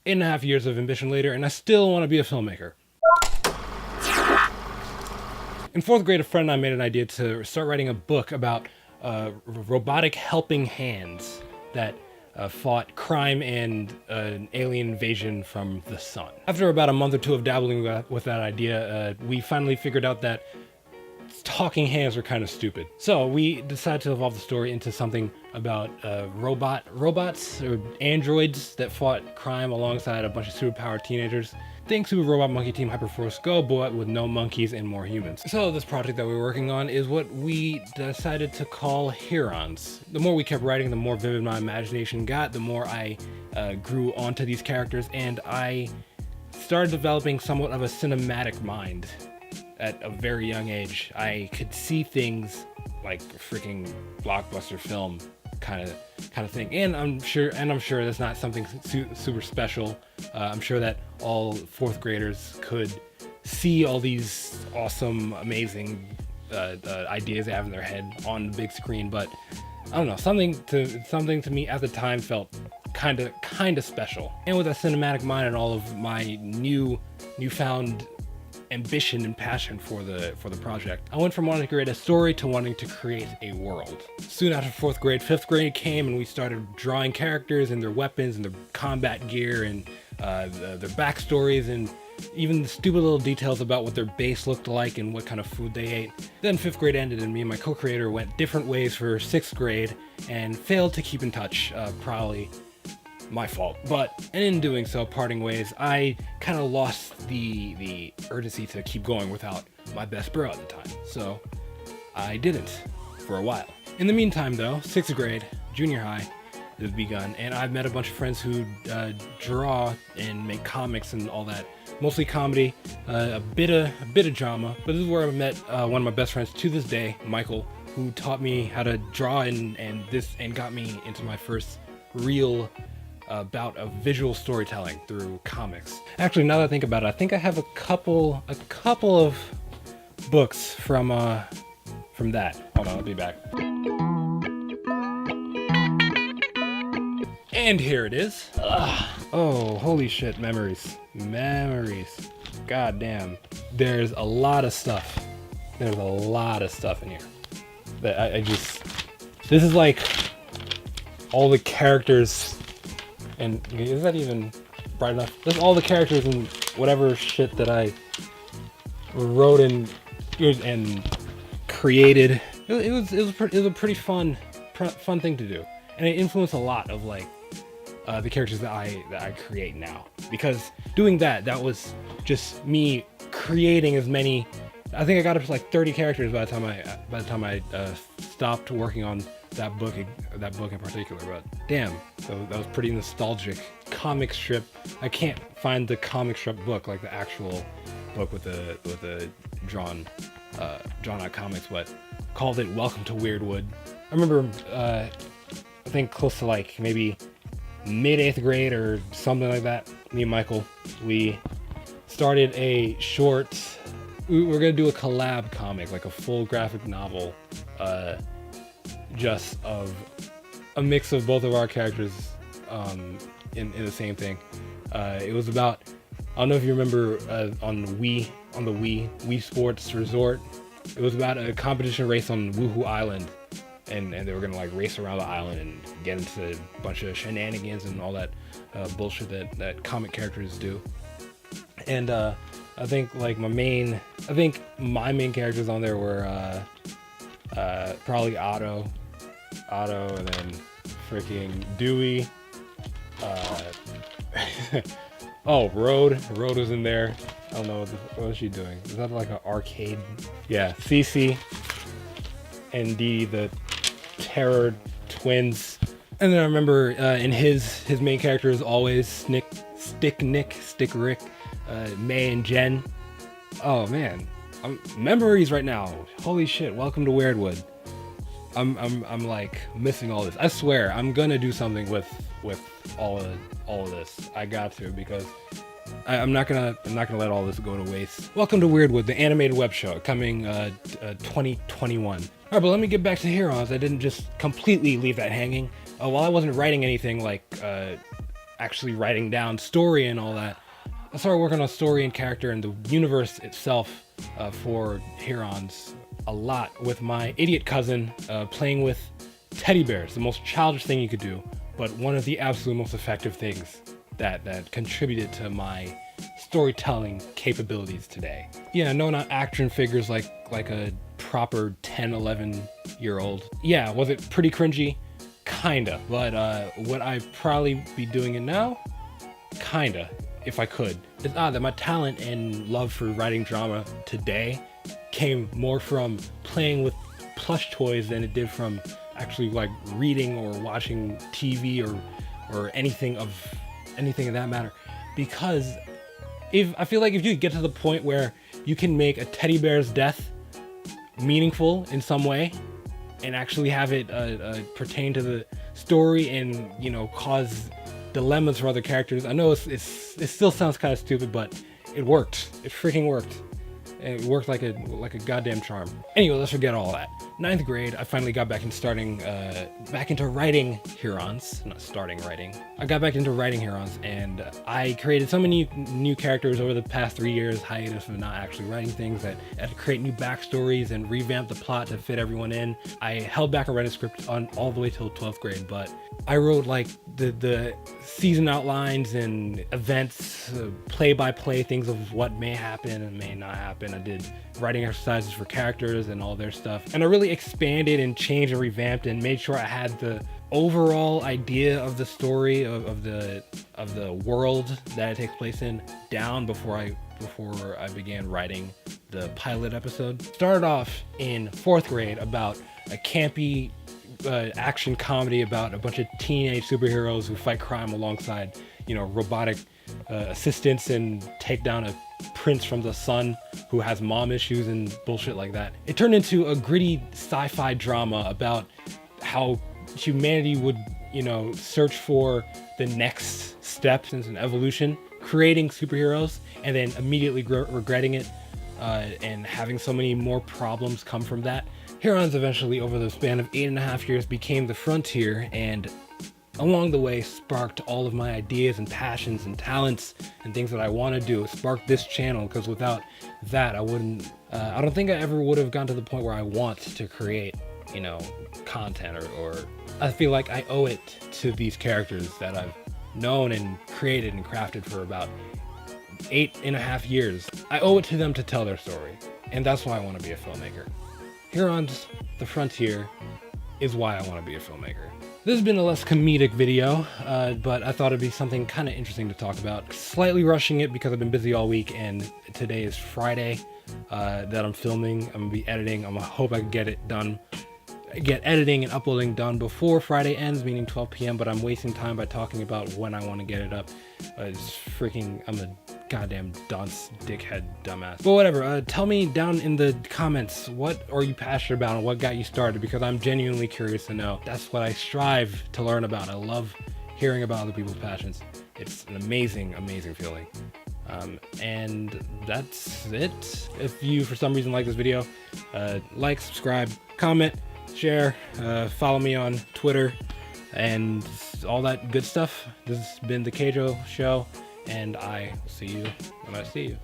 8.5 years of ambition later, and I still want to be a filmmaker. In 4th grade, a friend and I made an idea to start writing a book about robotic helping hands that fought crime and an alien invasion from the sun. After about a month or two of dabbling with that idea, we finally figured out that talking hands were kind of stupid. So we decided to evolve the story into something about robots or androids that fought crime alongside a bunch of superpowered teenagers. Think Super Robot Monkey Team Hyperforce Go, but with no monkeys and more humans. So this project that we're working on is what we decided to call Herons. The more we kept writing, the more vivid my imagination got, the more I grew onto these characters, and I started developing somewhat of a cinematic mind. At a very young age, I could see things like a freaking blockbuster film kind of thing, and I'm sure that's not something super special. I'm sure that all 4th graders could see all these awesome, amazing ideas they have in their head on the big screen, but I don't know, something to me at the time felt kind of special. And with a cinematic mind and all of my newfound ambition and passion for the project, I went from wanting to create a story to wanting to create a world. Soon after 4th grade, 5th grade came, and we started drawing characters and their weapons and their combat gear and their backstories and even the stupid little details about what their base looked like and what kind of food they ate. Then 5th grade ended, and me and my co-creator went different ways for 6th grade and failed to keep in touch, probably my fault. And in doing so, parting ways, I kind of lost the urgency to keep going without my best bro at the time. So I didn't for a while. In the meantime though, 6th grade, junior high has begun, and I've met a bunch of friends who draw and make comics and all that. Mostly comedy, a bit of drama, but this is where I met one of my best friends to this day, Michael, who taught me how to draw and got me into my first real bout of visual storytelling through comics. Actually, now that I think about it, I think I have a couple of books from that. Hold on, I'll be back. And here it is. Oh, holy shit, memories. God damn. There's a lot of stuff. There's a lot of stuff in here that I just, this is like all the characters. And is that even bright enough? That's all the characters and whatever shit that I wrote and created. It was a pretty fun thing to do, and it influenced a lot of like the characters that I create now. Because doing that was just me creating as many. I think I got up to like 30 characters by the time I stopped working on that book in particular. But damn, so that was pretty nostalgic. Comic strip. I can't find the comic strip book, like the actual book with the drawn out comics, but called it Welcome to Weirdwood. I remember I think close to like maybe mid 8th grade or something like that, me and Michael, we started a short. We were gonna do a collab comic, like a full graphic novel, just of a mix of both of our characters in the same thing. It was about, I don't know if you remember on the Wii Sports Resort, it was about a competition race on Woohoo Island, and they were gonna like race around the island and get into a bunch of shenanigans and all that bullshit that comic characters do. And I think my main characters on there were probably Otto, and then freaking Dewey. Oh, Road was in there. I don't know what was she doing. Is that like an arcade? Yeah, Cece and Dee, the Terror Twins. And then I remember in his main character is always Stick Rick, May and Jen. Oh man, memories right now. Holy shit! Welcome to Weirdwood. I'm like missing all this. I swear I'm gonna do something with all of this. I got to, because I'm not gonna let all this go to waste. Welcome to Weirdwood, the animated web show, coming 2021. All right, but let me get back to Heroes. I didn't just completely leave that hanging. While I wasn't writing anything, like I actually writing down story and all that, I started working on story and character and the universe itself for Herons a lot with my idiot cousin playing with teddy bears, the most childish thing you could do, but one of the absolute most effective things that contributed to my storytelling capabilities today. Yeah, no, not action figures like a proper 10, 11-year-old. Yeah, was it pretty cringy? Kinda, but would I probably be doing it now? Kinda, if I could. It's odd that my talent and love for writing drama today came more from playing with plush toys than it did from actually like reading or watching TV or anything of that matter. Because I feel like if you get to the point where you can make a teddy bear's death meaningful in some way and actually have it pertain to the story and, you know, cause dilemmas for other characters. I know it still sounds kind of stupid, but it worked. It freaking worked. It worked like a goddamn charm. Anyway, let's forget all that. 9th grade, I finally got back into writing Herons. Not starting writing. I got back into writing Herons, and I created so many new characters over the past 3 years, hiatus of not actually writing things, that I had to create new backstories and revamp the plot to fit everyone in. I held back on writing script on all the way till 12th grade, but I wrote like the season outlines and events, play-by-play things of what may happen and may not happen. I did writing exercises for characters and all their stuff, and I really expanded and changed and revamped and made sure I had the overall idea of the story of the world that it takes place in down before I began writing the pilot episode. Started off in 4th grade about a campy action comedy about a bunch of teenage superheroes who fight crime alongside, you know, robotic assistants and take down a prince from the sun who has mom issues and bullshit like that. It turned into a gritty sci-fi drama about how humanity would, you know, search for the next steps in an evolution, creating superheroes and then immediately regretting it and having so many more problems come from that. Herons eventually, over the span of 8.5 years, became the frontier, and along the way sparked all of my ideas and passions and talents and things that I want to do. It sparked this channel, because without that I don't think I ever would have gotten to the point where I want to create, you know, content, or I feel like I owe it to these characters that I've known and created and crafted for about 8.5 years. I owe it to them to tell their story, and that's why I want to be a filmmaker. Herons, the frontier, is why I want to be a filmmaker. This has been a less comedic video, but I thought it'd be something kind of interesting to talk about. Slightly rushing it because I've been busy all week, and today is Friday that I'm filming. I'm gonna be editing. I hope I can get editing and uploading done before Friday ends, meaning 12 p.m., but I'm wasting time by talking about when I want to get it up. I'm a goddamn dunce, dickhead, dumbass. But whatever, tell me down in the comments, what are you passionate about and what got you started, because I'm genuinely curious to know. That's what I strive to learn about. I love hearing about other people's passions. It's an amazing, amazing feeling. And that's it. If you, for some reason, like this video, like, subscribe, comment, share, follow me on Twitter, and all that good stuff. This has been the Keijo Show, and I will see you when I see you.